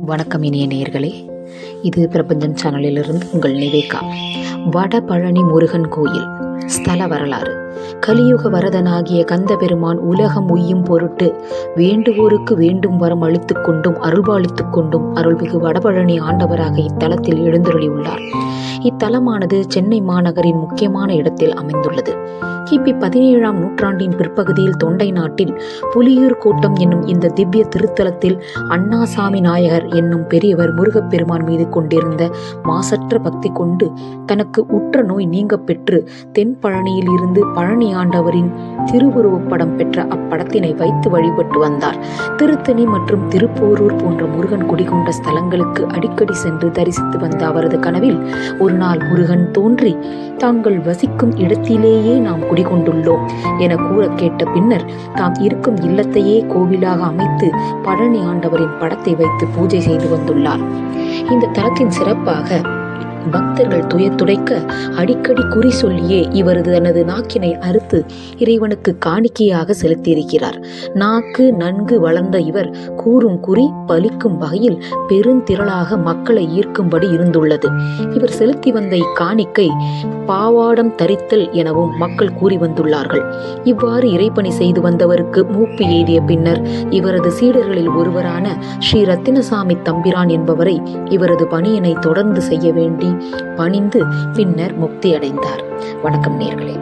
வணக்கம் இனிய நேயர்களே, இது பிரபஞ்சன் சேனலிலிருந்து உங்கள் நிவேகா. வடபழனி முருகன் கோயில் ஸ்தல வரலாறு. கலியுக வரதனாகிய கந்த பெருமான் உலகம் உய்யும் பொருட்டு வேண்டுவோருக்கு வேண்டும் வரம் அளித்துக் கொண்டும் அருள்பாலித்துக் கொண்டும் அருள்மிகு வடபழனி ஆண்டவராக இத்தலத்தில் எழுந்தருளியுள்ளார். இத்தலமானது சென்னை மாநகரின் முக்கியமான இடத்தில் அமைந்துள்ளது. கிபி 17ஆம் நூற்றாண்டின் பிற்பகுதியில் தொண்டை நாட்டில் புலியூர் கோட்டம் என்னும் இந்த திவ்ய திருத்தலத்தில் அண்ணாசாமி நாயகர் என்னும் பெரியவர் முருகப்பெருமான் மீது கொண்டிருந்த மாசற்ற பக்தி கொண்டு தனக்கு உற்ற நோய் நீங்க பெற்று தென் பழனியில் இருந்து பழனி ஆண்டவரின் திருவுருவப்படம் பெற்ற அப்படத்தினை வைத்து வழிபட்டு வந்தார். திருத்தணி மற்றும் திருப்போரூர் போன்ற முருகன் குடிகொண்ட ஸ்தலங்களுக்கு அடிக்கடி சென்று தரிசித்து வந்த அவரது கனவில் ஒரு நாள் முருகன் தோன்றி, தாங்கள் வசிக்கும் இடத்திலேயே நாம் குடிகொண்டுள்ளோம் என கூற கேட்ட பின்னர் தாம் இருக்கும் இல்லத்தையே கோவிலாக அமைத்து பழனி ஆண்டவரின் படத்தை வைத்து பூஜை செய்து வந்துள்ளார். இந்த தலத்தின் சிறப்பாக பக்தர்கள் துடைக்க அடிக்கடி குறி சொல்லியே இவரது தனது நாக்கினை அறுத்து இறைவனுக்கு காணிக்கையாக செலுத்தியிருக்கிறார். நாக்கு நன்கு வளர்ந்த இவர் கூறும் குறி பலிக்கும் வகையில் பெருந்திரளாக மக்களை ஈர்க்கும்படி இருந்துள்ளது. இவர் செலுத்தி வந்த இக்காணிக்கை பாவாடம் தரித்தல் எனவும் மக்கள் கூறி வந்துள்ளார்கள். இவ்வாறு இறைப்பணி செய்து வந்தவருக்கு மூப்பு எய்திய பின்னர் இவரது சீடர்களில் ஒருவரான ஸ்ரீ ரத்தினசாமி தம்பிரான் என்பவரை இவரது பணியினை தொடர்ந்து செய்ய வேண்டி பணிந்து பின்னர் முக்தி அடைந்தார். வணக்கம் நேயர்களே.